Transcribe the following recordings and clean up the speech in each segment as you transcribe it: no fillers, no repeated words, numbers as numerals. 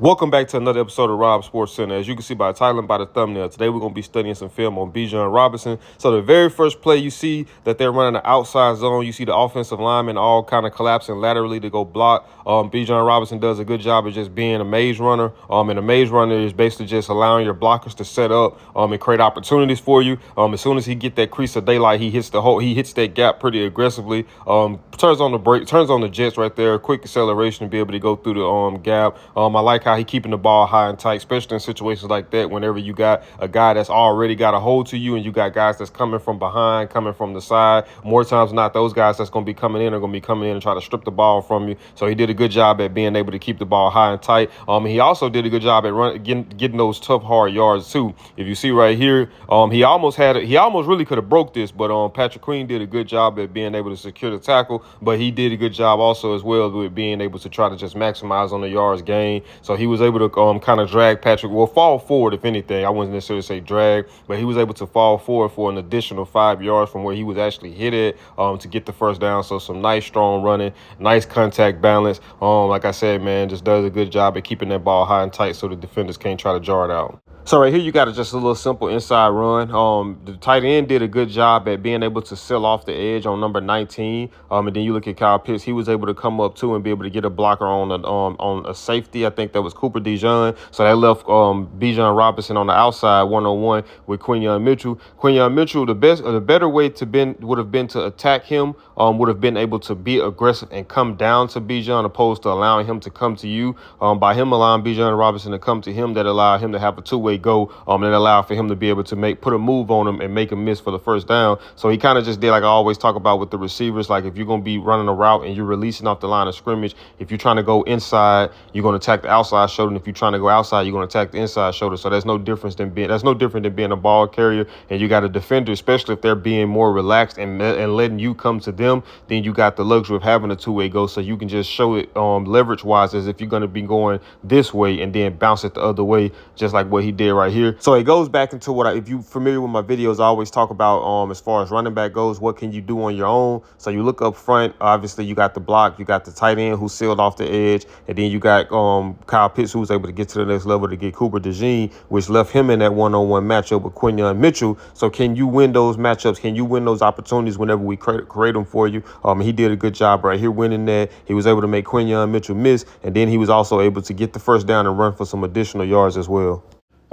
Welcome back to another episode of Rob Sports Center. As you can see by the title and by the thumbnail, today we're going to be studying some film on Bijan Robinson. So the very first play, you see that they're running the outside zone. You see the offensive linemen all kind of collapsing laterally to go block. Bijan Robinson does a good job of just being a maze runner. And a maze runner is basically just allowing your blockers to set up and create opportunities for you. As soon as he get that crease of daylight, he hits that gap pretty aggressively. Turns on the brake, turns on the jets right there. Quick acceleration to be able to go through the gap. I like how he keeping the ball high and tight, especially in situations like that. Whenever you got a guy that's already got a hold to you, and you got guys that's coming from behind, coming from the side. More times than not, those guys that's going to be coming in are going to be coming in and try to strip the ball from you. So he did a good job at being able to keep the ball high and tight. He also did a good job at getting those tough, hard yards too. If you see right here, he almost really could have broke this, but Patrick Queen did a good job at being able to secure the tackle. But he did a good job also as well with being able to try to just maximize on the yards gain. So he was able to kind of drag Patrick, fall forward if anything. I wouldn't necessarily say drag, but he was able to fall forward for an additional 5 yards from where he was actually hit at to get the first down. So some nice strong running, nice contact balance. Like I said, man, just does a good job at keeping that ball high and tight so the defenders can't try to jar it out. So right here, you got just a little simple inside run. The tight end did a good job at being able to seal off the edge on number 19. And then you look at Kyle Pitts, he was able to come up too and be able to get a blocker on a safety. I think that was Cooper DeJean. So that left Bijan Robinson on the outside 1-on-1 with Quinyon Mitchell. Quinyon Mitchell, the better way would have been to attack him. Would have been able to be aggressive and come down to Bijan opposed to allowing him to come to you. By him allowing Bijan Robinson to come to him, that allowed him to have a two-way go, and allow for him to be able to put a move on him and make him miss for the first down. So he kind of just did like I always talk about with the receivers, like if you're going to be running a route and you're releasing off the line of scrimmage, if you're trying to go inside, you're going to attack the outside shoulder, and if you're trying to go outside, you're going to attack the inside shoulder. So that's no different than being a ball carrier, and you got a defender, especially if they're being more relaxed and letting you come to them, then you got the luxury of having a two-way go, so you can just show it leverage wise as if you're going to be going this way and then bounce it the other way, just like what he did right here. So it goes back into what if you're familiar with my videos, I always talk about as far as running back goes, what can you do on your own? So you look up front, obviously you got the block, you got the tight end who sealed off the edge, and then you got Kyle Pitts who was able to get to the next level to get Cooper DeJean, which left him in that one-on-one matchup with Quinyon Mitchell. So can you win those matchups? Can you win those opportunities whenever we create them for you? He did a good job right here winning that. He was able to make Quinyon Mitchell miss, and then he was also able to get the first down and run for some additional yards as well.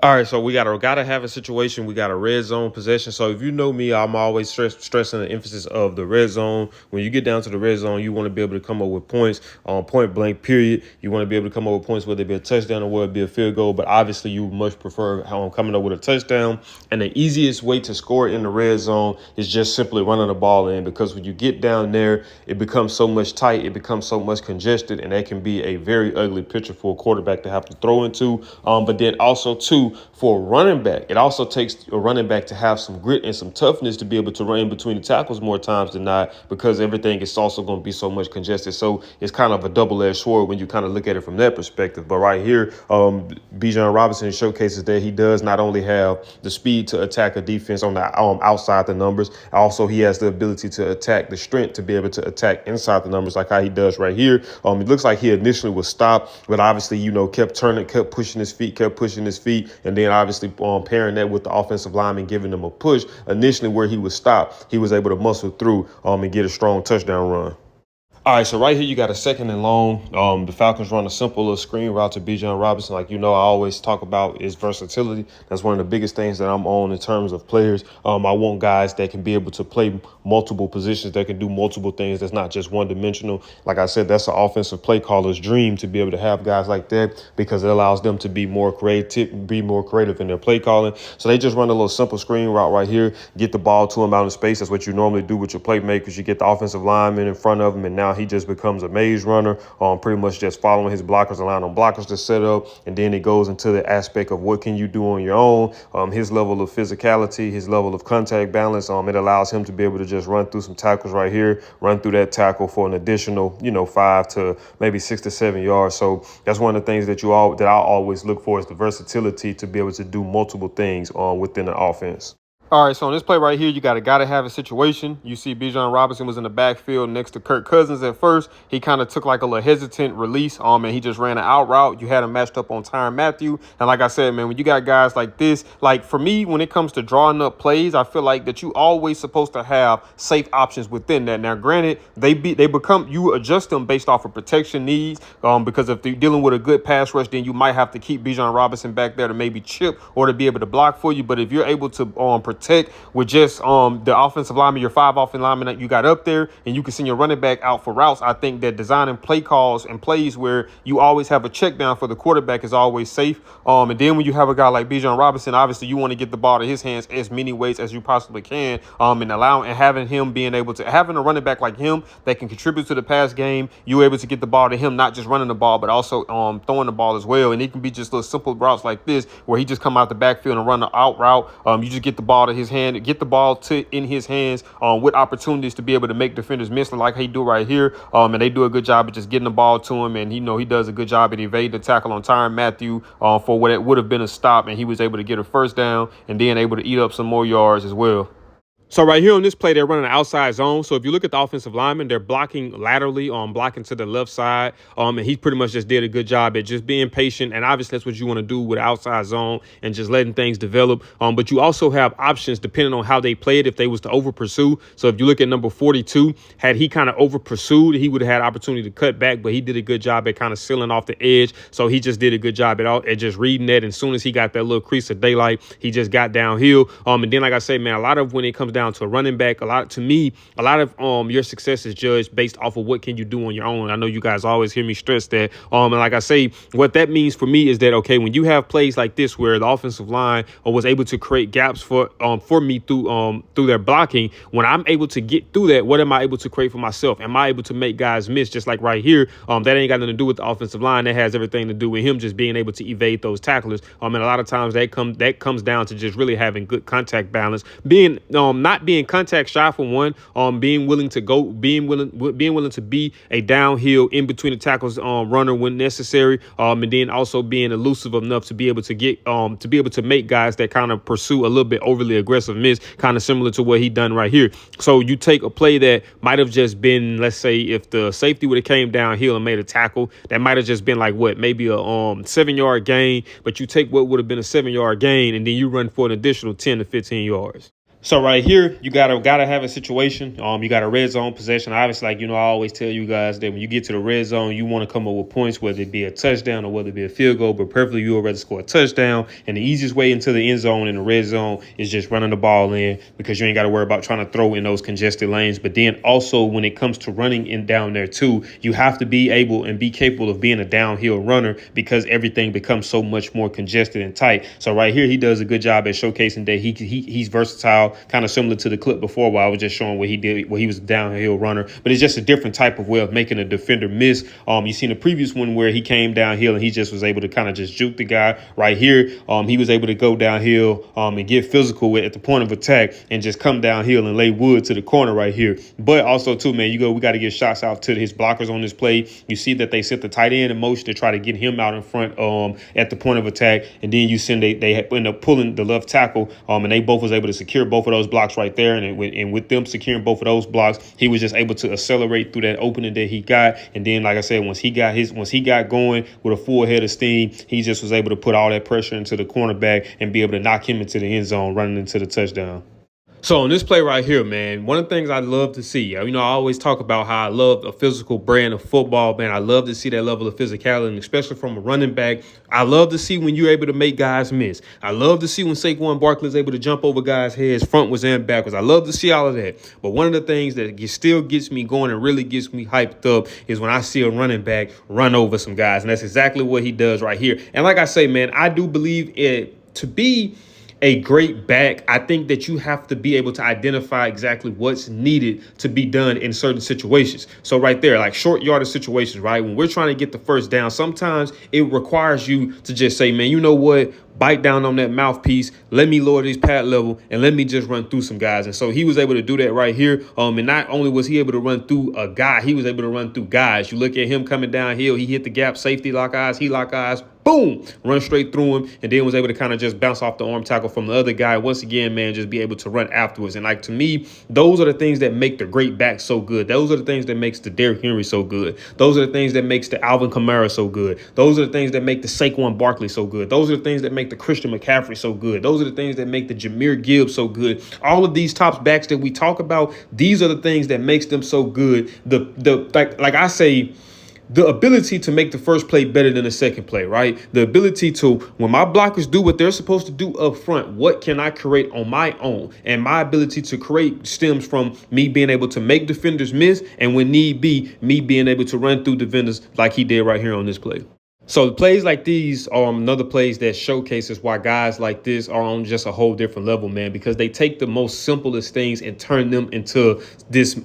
All right, so we gotta have a situation. We got a red zone possession. So if you know me, I'm always stressing the emphasis of the red zone. When you get down to the red zone, you want to be able to come up with points on point blank period. You want to be able to come up with points, whether it be a touchdown or whether it be a field goal. But obviously, you much prefer coming up with a touchdown. And the easiest way to score in the red zone is just simply running the ball in, because when you get down there, it becomes so much tight, it becomes so much congested, and that can be a very ugly picture for a quarterback to have to throw into. But then also too, for a running back, it also takes a running back to have some grit and some toughness to be able to run in between the tackles more times than not, because everything is also going to be so much congested. So it's kind of a double-edged sword when you kind of look at it from that perspective. But right here, Bijan Robinson showcases that he does not only have the speed to attack a defense on the outside the numbers, also he has the ability to attack the strength to be able to attack inside the numbers, like how he does right here. It looks like he initially was stopped, but obviously, kept turning, kept pushing his feet, and then obviously pairing that with the offensive lineman giving him a push initially where he was stopped, he was able to muscle through and get a strong touchdown run. All right, so right here you got a second and long. The Falcons run a simple little screen route to Bijan Robinson. Like, I always talk about his versatility. That's one of the biggest things that I'm on in terms of players. I want guys that can be able to play multiple positions, that can do multiple things, that's not just one-dimensional. Like I said, that's an offensive play caller's dream to be able to have guys like that, because it allows them to be more creative in their play calling. So they just run a little simple screen route right here, get the ball to him out in space. That's what you normally do with your playmakers. You get the offensive lineman in front of him, and now he just becomes a maze runner, pretty much just following his blockers, allowing them blockers to set up. And then it goes into the aspect of what can you do on your own, his level of physicality, his level of contact balance. It allows him to be able to just run through some tackles right here, run through that tackle for an additional, 5 to maybe 6 to 7 yards. So that's one of the things that I always look for, is the versatility to be able to do multiple things within the offense. All right, so on this play right here, you gotta have a situation. You see Bijan Robinson was in the backfield next to Kirk Cousins at first. He kind of took like a little hesitant release, and he just ran an out route. You had him matched up on Tyrann Mathieu. And like I said, man, when you got guys like this, like for me, when it comes to drawing up plays, I feel like that you always supposed to have safe options within that. Now, granted, you adjust them based off of protection needs, because if they're dealing with a good pass rush, then you might have to keep Bijan Robinson back there to maybe chip or to be able to block for you. But if you're able to protect with just the offensive lineman, your 5 offensive linemen that you got up there, and you can send your running back out for routes, I think that designing play calls and plays where you always have a check down for the quarterback is always safe. And then when you have a guy like Bijan Robinson, obviously you want to get the ball to his hands as many ways as you possibly can. And having him being able to having a running back like him that can contribute to the pass game, you're able to get the ball to him, not just running the ball, but also throwing the ball as well. And it can be just little simple routes like this where he just come out the backfield and run the out route. You just get the ball to his hand, get the ball in his hands with opportunities to be able to make defenders miss like he do right here. And they do a good job of just getting the ball to him. And he does a good job at evading the tackle on Tyrann Mathieu for what it would have been a stop. And he was able to get a first down and then able to eat up some more yards as well. So right here on this play, they're running an outside zone. So if you look at the offensive lineman, they're blocking laterally, blocking to the left side. And he pretty much just did a good job at just being patient. And obviously that's what you want to do with outside zone and just letting things develop. But you also have options depending on how they play it if they was to over pursue. So if you look at number 42, had he kind of over pursued, he would have had opportunity to cut back, but he did a good job at kind of sealing off the edge. So he just did a good job at just reading that. And as soon as he got that little crease of daylight, he just got downhill. And then, like I say, man, a lot of when it comes down to a running back, a lot of your success is judged based off of what can you do on your own. I know you guys always hear me stress that. And like I say, what that means for me is that, okay, when you have plays like this where the offensive line was able to create gaps for me through their blocking, when I'm able to get through that, what am I able to create for myself? Am I able to make guys miss? Just like right here, that ain't got nothing to do with the offensive line. That has everything to do with him just being able to evade those tacklers. And a lot of times that comes down to just really having good contact balance, being not being contact shy for one, being willing to be a downhill in between the tackles runner when necessary, and then also being elusive enough to be able to make guys that kind of pursue a little bit overly aggressive miss, kind of similar to what he done right here. So you take a play that might have just been, let's say, if the safety would have came downhill and made a tackle, that might have just been like maybe a 7-yard gain, but you take what would have been a 7-yard gain and then you run for an additional 10 to 15 yards. So right here, you gotta have a situation. You got a red zone possession. Obviously, I always tell you guys that when you get to the red zone, you want to come up with points, whether it be a touchdown or whether it be a field goal. But preferably, you would rather score a touchdown. And the easiest way into the end zone in the red zone is just running the ball in, because you ain't got to worry about trying to throw in those congested lanes. But then also, when it comes to running in down there too, you have to be able and be capable of being a downhill runner, because everything becomes so much more congested and tight. So right here, he does a good job at showcasing that he's versatile. Kind of similar to the clip before where I was just showing what he did, where he was a downhill runner, but it's just a different type of way of making a defender miss. You seen the previous one where he came downhill and he just was able to kind of just juke the guy. Right here, he was able to go downhill and get physical at the point of attack and just come downhill and lay wood to the corner right here. But also too, man, we got to give shots out to his blockers on this play. You see that they set the tight end in motion to try to get him out in front at the point of attack, and then you send they end up pulling the left tackle, and they both was able to secure both of those blocks right there. And with them securing both of those blocks, he was just able to accelerate through that opening that he got. And then, like I said, once he got going with a full head of steam, he just was able to put all that pressure into the cornerback and be able to knock him into the end zone, running into the touchdown. So on this play right here, man, one of the things I love to see, I always talk about how I love a physical brand of football, man. I love to see that level of physicality, and especially from a running back. I love to see when you're able to make guys miss. I love to see when Saquon Barkley is able to jump over guys' heads, frontwards and backwards. I love to see all of that. But one of the things that still gets me going and really gets me hyped up is when I see a running back run over some guys. And that's exactly what he does right here. And like I say, man, I do believe it to be a great back. I think that you have to be able to identify exactly what's needed to be done in certain situations. So right there, like short yardage situations, right? When we're trying to get the first down, sometimes it requires you to just say, man, you know what? bite down on that mouthpiece, let me lower this pad level, and let me just run through some guys. And so he was able to do that right here. And not only was he able to run through a guy, he was able to run through guys. You look at him coming downhill, he hit the gap, safety lock eyes, he lock eyes, boom, run straight through him, and then was able to kind of just bounce off the arm tackle from the other guy. Once again, man, just be able to run afterwards. And like, to me, those are the things that make the great back so good. Those are the things that makes the Derrick Henry so good. Those are the things that makes the Alvin Kamara so good. Those are the things that make the Saquon Barkley so good. Those are the things that make the Christian McCaffrey so good. Those are the things that make the Jahmyr Gibbs so good. All of these top backs that we talk about, these are the things that makes them so good. Like I say, the ability to make the first play better than the second play, right? The ability to, when my blockers do what they're supposed to do up front, what can I create on my own? And my ability to create stems from me being able to make defenders miss, and when need be, me being able to run through defenders like he did right here on this play. So plays like these are another plays that showcases why guys like this are on just a whole different level, man, because they take the most simplest things and turn them into this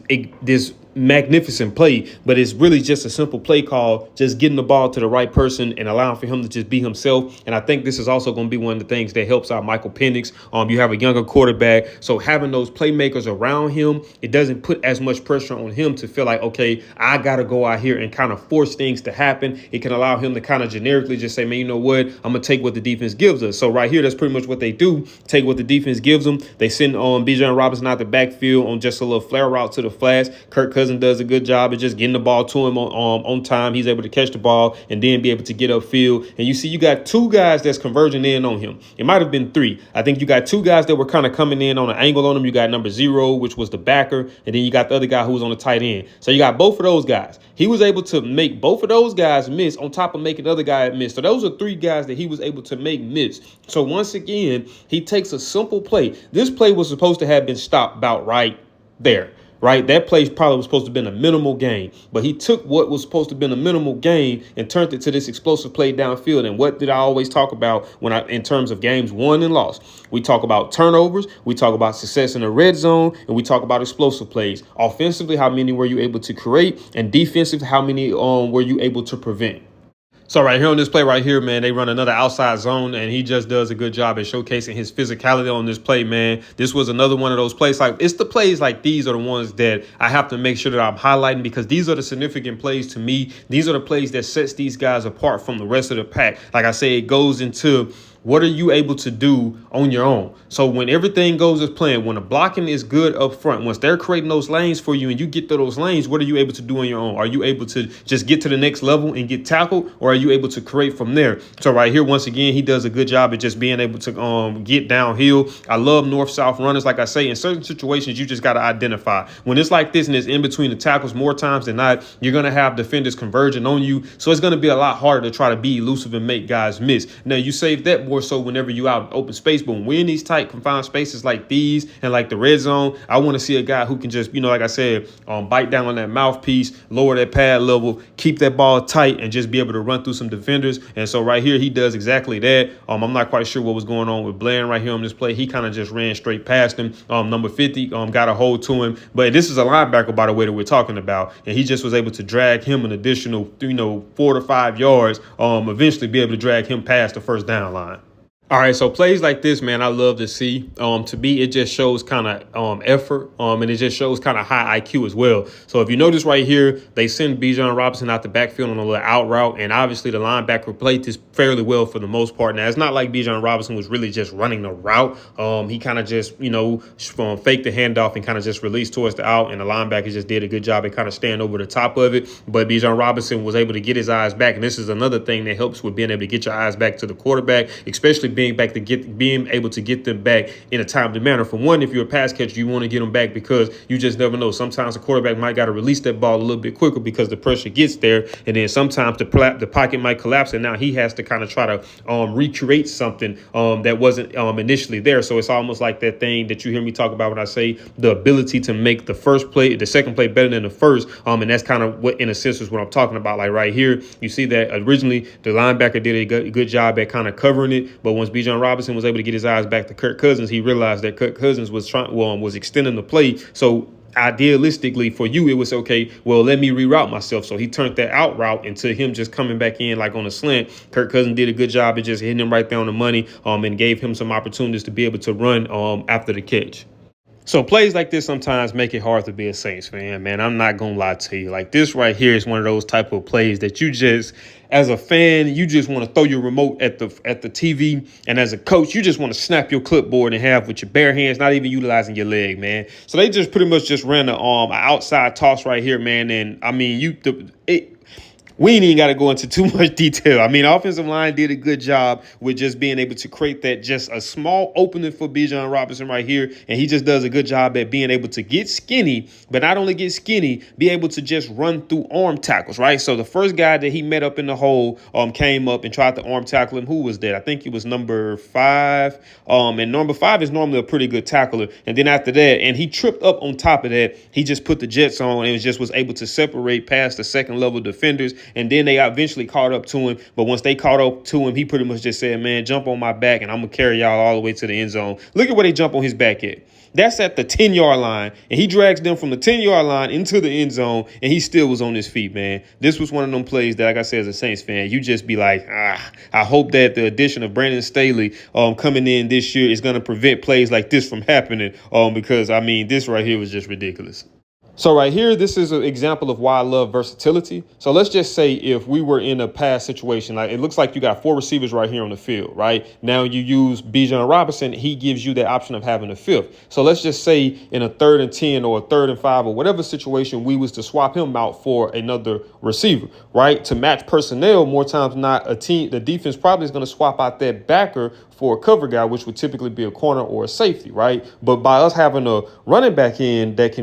magnificent play. But it's really just a simple play call, just getting the ball to the right person and allowing for him to just be himself. And I think this is also going to be one of the things that helps out Michael Penix. You have a younger quarterback, so having those playmakers around him, it doesn't put as much pressure on him to feel like, okay, I got to go out here and kind of force things to happen. It can allow him to kind of generically just say, man, you know what, I'm going to take what the defense gives us. So right here, that's pretty much what they do. Take what the defense gives them. They send Bijan Robinson out the backfield on just a little flare route to the flats. Kirk Cousins does a good job of just getting the ball to him on time. He's able to catch the ball and then be able to get upfield. And you see, you got two guys that's converging in on him. It might have been three. I think you got two guys that were kind of coming in on an angle on him. You got number 0, which was the backer, and then you got the other guy who was on the tight end. So you got both of those guys. He was able to make both of those guys miss on top of making the other guy miss. So those are 3 guys that he was able to make miss. So once again, he takes a simple play. This play was supposed to have been stopped about right there. Right? That play probably was supposed to have been a minimal gain, but he took what was supposed to have been a minimal gain and turned it to this explosive play downfield. And what did I always talk about in terms of games won and lost? We talk about turnovers, we talk about success in the red zone, and we talk about explosive plays. Offensively, how many were you able to create? And defensively, how many were you able to prevent? So right here on this play right here, man, they run another outside zone, and he just does a good job at showcasing his physicality on this play, man. This was another one of those plays. Like, it's the plays like these are the ones that I have to make sure that I'm highlighting, because these are the significant plays to me. These are the plays that sets these guys apart from the rest of the pack. Like I say, it goes into what are you able to do on your own? So when everything goes as planned, when the blocking is good up front, once they're creating those lanes for you and you get to those lanes, what are you able to do on your own? Are you able to just get to the next level and get tackled, or are you able to create from there? So right here, once again, he does a good job at just being able to get downhill. I love north-south runners. Like I say, in certain situations, you just got to identify. When it's like this and it's in between the tackles, more times than not, you're going to have defenders converging on you. So it's going to be a lot harder to try to be elusive and make guys miss. Now, you save that more so whenever you out in open space, but when we're in these tight confined spaces like these and like the red zone, I want to see a guy who can just, like I said, bite down on that mouthpiece, lower that pad level, keep that ball tight, and just be able to run through some defenders. And so right here, he does exactly that. I'm not quite sure what was going on with Bland right here on this play. He kind of just ran straight past him. Number 50 got a hold to him, but this is a linebacker, by the way, that we're talking about, and he just was able to drag him an additional 4 to 5 yards, eventually be able to drag him past the first down line. All right, so plays like this, man, I love to see. To me, it just shows kind of effort, and it just shows kind of high IQ as well. So if you notice right here, they send Bijan Robinson out the backfield on a little out route, and obviously the linebacker played this fairly well for the most part. Now, it's not like Bijan Robinson was really just running the route. He kind of just, faked the handoff and kind of just released towards the out, and the linebacker just did a good job at kind of staying over the top of it. But Bijan Robinson was able to get his eyes back, and this is another thing that helps with being able to get your eyes back to the quarterback, especially being able to get them back in a timely manner. For one, if you're a pass catcher, you want to get them back because you just never know. Sometimes the quarterback might got to release that ball a little bit quicker because the pressure gets there, and then sometimes the pocket might collapse, and now he has to kind of try to recreate something that wasn't initially there. So it's almost like that thing that you hear me talk about when I say the ability to make the second play better than the first, and that's kind of what, in a sense, is what I'm talking about. Like right here, you see that originally the linebacker did a good job at kind of covering it, but once Bijan Robinson was able to get his eyes back to Kirk Cousins, he realized that Kirk Cousins was extending the play. So idealistically for you, it was okay. Well, let me reroute myself. So he turned that out route into him just coming back in like on a slant. Kirk Cousins did a good job of just hitting him right there on the money, and gave him some opportunities to be able to run after the catch. So plays like this sometimes make it hard to be a Saints fan, man. I'm not gonna lie to you. Like this right here is one of those type of plays that you just, as a fan, you just want to throw your remote at the TV, and as a coach, you just want to snap your clipboard in half with your bare hands, not even utilizing your leg, man. So they just pretty much just ran an outside toss right here, man. And I mean, we ain't even got to go into too much detail. I mean, offensive line did a good job with just being able to create that just a small opening for Bijan Robinson right here. And he just does a good job at being able to get skinny, but not only get skinny, be able to just run through arm tackles, right? So the first guy that he met up in the hole came up and tried to arm tackle him. Who was that? I think it was number 5. And number 5 is normally a pretty good tackler. And then after that, and he tripped up on top of that, he just put the Jets on and just was able to separate past the second level defenders. And then they eventually caught up to him. But once they caught up to him, he pretty much just said, man, jump on my back and I'm going to carry y'all all the way to the end zone. Look at where they jump on his back at. That's at the 10-yard line. And he drags them from the 10-yard line into the end zone. And he still was on his feet, man. This was one of them plays that, like I said, as a Saints fan, you just be like, I hope that the addition of Brandon Staley coming in this year is going to prevent plays like this from happening. Because, I mean, this right here was just ridiculous. So right here, this is an example of why I love versatility. So let's just say if we were in a pass situation, like it looks like you got 4 receivers right here on the field, right? Now you use Bijan Robinson, he gives you the option of having a 5th. So let's just say in a 3rd and 10 or a 3rd and 5 or whatever situation we was to swap him out for another receiver, right? To match personnel, more times than not, the defense probably is going to swap out that backer for a cover guy, which would typically be a corner or a safety, right? But by us having a running back in that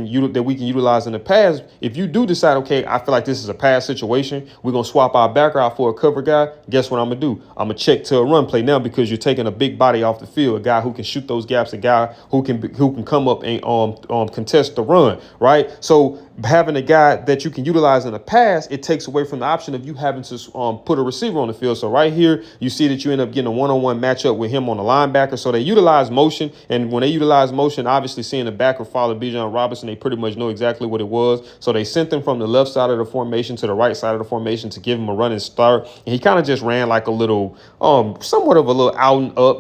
we can utilize in the pass, if you do decide, okay, I feel like this is a pass situation, we're gonna swap our backer out for a cover guy. Guess what I'm gonna do? I'm gonna check to a run play now because you're taking a big body off the field, a guy who can shoot those gaps, a guy who can come up and contest the run, right? So having a guy that you can utilize in a pass, it takes away from the option of you having to put a receiver on the field. So right here, you see that you end up getting a one-on-one matchup with him on the linebacker. So they utilize motion, and when they utilize motion, obviously seeing the backer follow Bijan Robinson, they pretty much know exactly what it was. So they sent him from the left side of the formation to the right side of the formation to give him a running start. And he kind of just ran like a little, somewhat of a little out and up,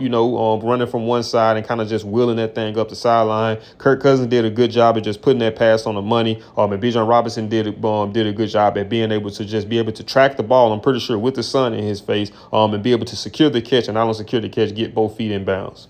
running from one side and kind of just wheeling that thing up the sideline. Kirk Cousins did a good job of just putting that pass on the money. And Bijan Robinson did a good job at being able to just be able to track the ball, I'm pretty sure, with the sun in his face, and be able to secure the catch, and not only secure the catch, get both feet in bounds.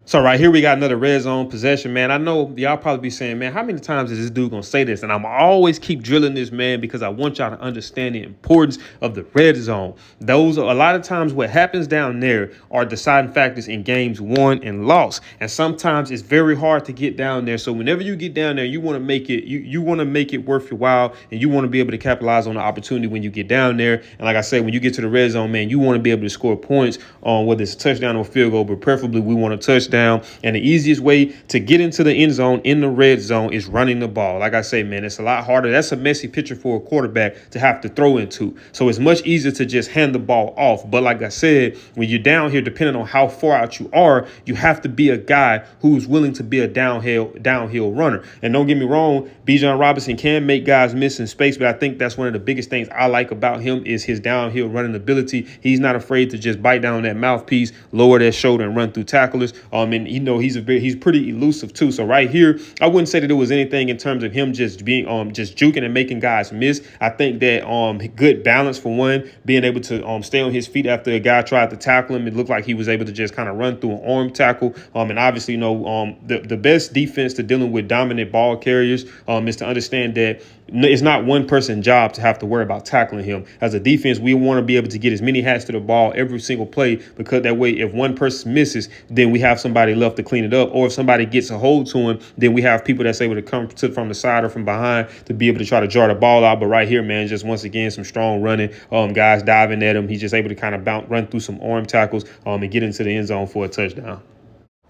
So right here, we got another red zone possession, man. I know y'all probably be saying, man, how many times is this dude going to say this? And I'm always keep drilling this, man, because I want y'all to understand the importance of the red zone. Those are a lot of times what happens down there are deciding factors in games won and lost. And sometimes it's very hard to get down there. So whenever you get down there, you want to make it, you want to make it worth your while, and you want to be able to capitalize on the opportunity when you get down there. And like I said, when you get to the red zone, man, you want to be able to score points on whether it's a touchdown or a field goal, but preferably we want a touchdown. And the easiest way to get into the end zone in the red zone is running the ball. Like I say, man, it's a lot harder. That's a messy picture for a quarterback to have to throw into. So it's much easier to just hand the ball off. But like I said, when you're down here, depending on how far out you are, you have to be a guy who's willing to be a downhill runner. And don't get me wrong, Bijan Robinson can make guys miss in space, but I think that's one of the biggest things I like about him is his downhill running ability. He's not afraid to just bite down that mouthpiece, lower that shoulder, and run through tacklers. And he's pretty elusive too. So right here, I wouldn't say that there was anything in terms of him just being just juking and making guys miss. I think that good balance for one, being able to stay on his feet after a guy tried to tackle him. It looked like he was able to just kind of run through an arm tackle. And obviously, the best defense to dealing with dominant ball carriers is to understand that it's not one person's job to have to worry about tackling him. As a defense, we want to be able to get as many hats to the ball every single play, because that way, if one person misses, then we have somebody left to clean it up. Or if somebody gets a hold to him, then we have people that's able to come from the side or from behind to be able to try to jar the ball out. But right here, man, just once again, some strong running, guys diving at him. He's just able to kind of run through some arm tackles and get into the end zone for a touchdown.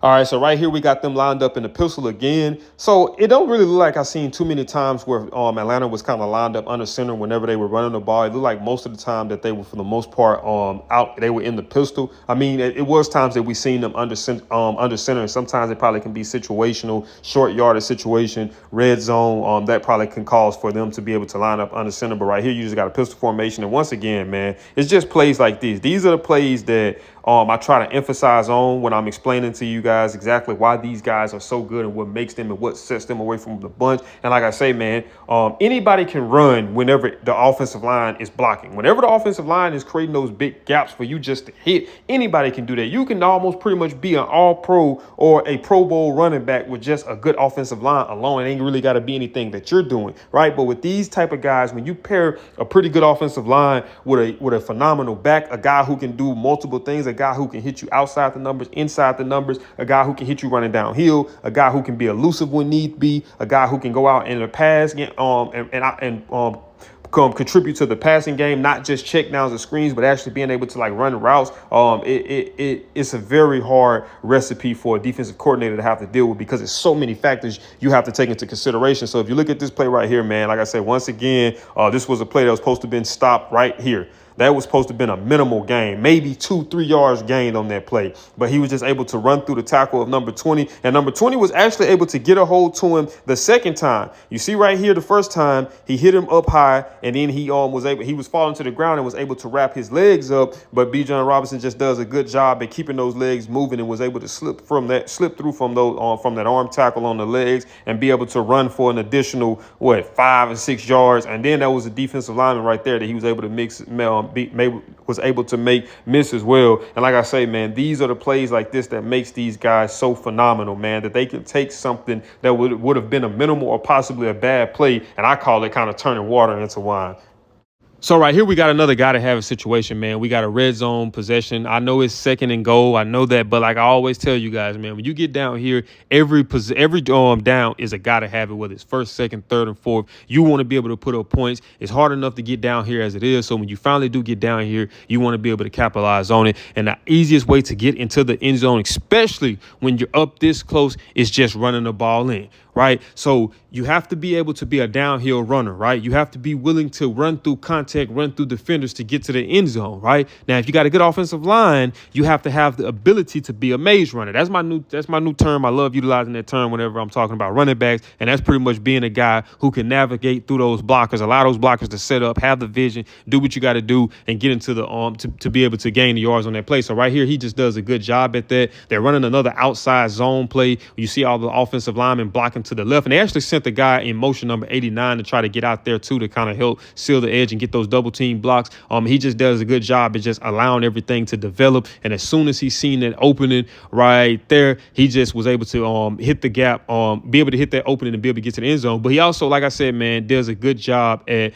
All right, so right here we got them lined up in the pistol again. So it don't really look like I've seen too many times where Atlanta was kind of lined up under center whenever they were running the ball. It looked like most of the time that they were, for the most part, out. They were in the pistol. I mean, it was times that we seen them under center, and sometimes it probably can be situational, short yardage situation, red zone. That probably can cause for them to be able to line up under center. But right here, you just got a pistol formation, and once again, man, it's just plays like these. These are the plays that I try to emphasize on when I'm explaining to you guys exactly why these guys are so good and what makes them and what sets them away from the bunch. And like I say, man, anybody can run whenever the offensive line is blocking. Whenever the offensive line is creating those big gaps for you just to hit, anybody can do that. You can almost pretty much be an all-pro or a Pro Bowl running back with just a good offensive line alone. It ain't really got to be anything that you're doing, right? But with these type of guys, when you pair a pretty good offensive line with a phenomenal back, a guy who can do multiple things, a guy who can hit you outside the numbers, inside the numbers, a guy who can hit you running downhill, a guy who can be elusive when need be, a guy who can go out in the pass contribute to the passing game, not just check downs and screens, but actually being able to like run routes. It's a very hard recipe for a defensive coordinator to have to deal with because it's so many factors you have to take into consideration. So if you look at this play right here, man, like I said, once again, this was a play that was supposed to have been stopped right here. That was supposed to have been a minimal gain, maybe 2-3 yards gained on that play. But he was just able to run through the tackle of number 20. And number 20 was actually able to get a hold to him the second time. You see right here, the first time he hit him up high, and then he was falling to the ground and was able to wrap his legs up. But Bijan Robinson just does a good job at keeping those legs moving and was able to slip through from that arm tackle on the legs and be able to run for an additional 5 or 6 yards. And then that was a defensive lineman right there that he was able to was able to make miss as well. And like I say, man, these are the plays like this that makes these guys so phenomenal, man, that they can take something that would have been a minimal or possibly a bad play, and I call it kind of turning water into wine. So right here, we got another guy to have a situation, man. We got a red zone possession. I know it's second and goal. I know that. But like I always tell you guys, man, when you get down here, every down is a guy to have it, whether it's first, second, third, and fourth. You want to be able to put up points. It's hard enough to get down here as it is. So when you finally do get down here, you want to be able to capitalize on it. And the easiest way to get into the end zone, especially when you're up this close, is just running the ball in. Right. So you have to be able to be a downhill runner. Right. You have to be willing to run through contact, run through defenders to get to the end zone. Right. Now, if you got a good offensive line, you have to have the ability to be a maze runner. That's my new term. I love utilizing that term whenever I'm talking about running backs. And that's pretty much being a guy who can navigate through those blockers, allow those blockers to set up, have the vision, do what you got to do, and get into the to be able to gain the yards on that play. So right here, he just does a good job at that. They're running another outside zone play. You see all the offensive linemen blocking to the left, and they actually sent the guy in motion number 89 to try to get out there too, to kind of help seal the edge and get those double team blocks. He just does a good job at just allowing everything to develop. And as soon as he seen that opening right there, he just was able to hit the gap, be able to hit that opening and be able to get to the end zone. But he also, like I said, man, does a good job at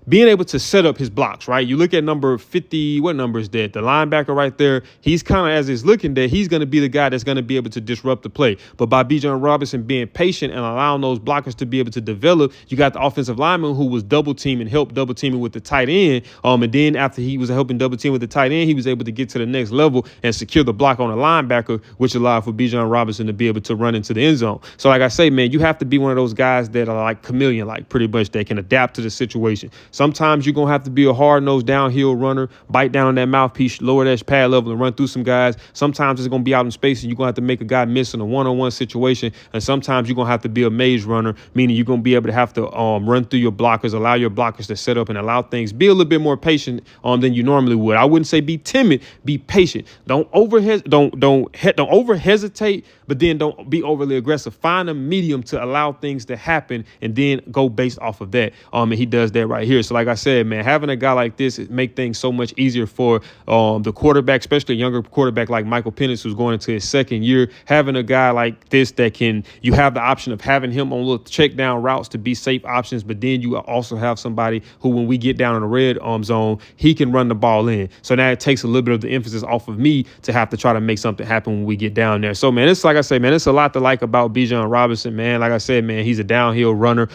being able to set up his blocks, right? You look at number 50, what number is that? The linebacker right there. He's kind of, as it's looking there, he's going to be the guy that's going to be able to disrupt the play. But by Bijan Robinson being patient and allowing those blockers to be able to develop, you got the offensive lineman who was double teaming with the tight end. And then after he was helping double team with the tight end, he was able to get to the next level and secure the block on the linebacker, which allowed for Bijan Robinson to be able to run into the end zone. So like I say, man, you have to be one of those guys that are like chameleon, like pretty much they can adapt to the situation. Sometimes you're going to have to be a hard-nosed downhill runner, bite down on that mouthpiece, lower that pad level, and run through some guys. Sometimes it's going to be out in space, and you're going to have to make a guy miss in a one-on-one situation. And sometimes you're going to have to be a maze runner, meaning you're going to be able to have to run through your blockers, allow your blockers to set up and allow things. Be a little bit more patient than you normally would. I wouldn't say be timid, be patient. Don't over hesitate, but then don't be overly aggressive. Find a medium to allow things to happen, and then go based off of that. And he does that right here. So like I said, man, having a guy like this make things so much easier for the quarterback, especially a younger quarterback like Michael Penix, who's going into his second year. Having a guy like this you have the option of having him on little check down routes to be safe options, but then you also have somebody who, when we get down in the red zone, he can run the ball in. So now it takes a little bit of the emphasis off of me to have to try to make something happen when we get down there. So man, it's like I say, man, it's a lot to like about Bijan Robinson, man. Like I said, man, he's a downhill runner,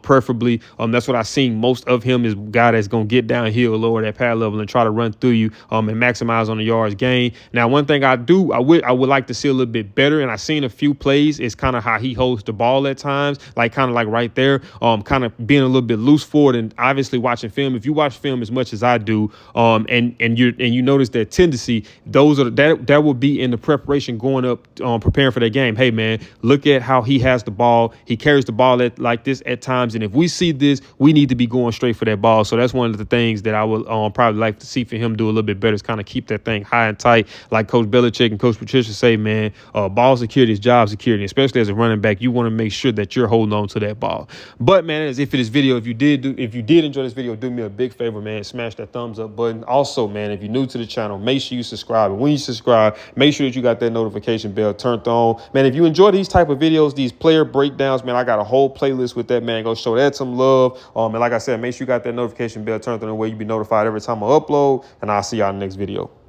preferably. That's what I've seen most of him him is a guy that's going to get downhill, lower that pad level, and try to run through you and maximize on the yards gain. Now, one thing I would like to see a little bit better, and I've seen a few plays, is kind of how he holds the ball at times, like kind of like right there, kind of being a little bit loose forward. And obviously watching film, if you watch film as much as I do, and you notice that tendency, those are that will be in the preparation going up, preparing for that game. Hey man, look at how he has the ball. He carries the ball like this at times, and if we see this, we need to be going straight for that ball. So that's one of the things that I would probably like to see for him do a little bit better, is kind of keep that thing high and tight, like Coach Belichick and Coach Patricia say, man. Ball security is job security, especially as a running back. You want to make sure that you're holding on to that ball. But man, as if for this video, if you did enjoy this video, do me a big favor, man, smash that thumbs up button. Also, man, if you're new to the channel, make sure you subscribe. And when you subscribe, make sure that you got that notification bell turned on. Man, if you enjoy these type of videos, these player breakdowns, man, I got a whole playlist with that, man. Go show that some love. And like I said, make sure you got that notification bell turned on, the way you be notified every time I upload. And I'll see y'all in the next video.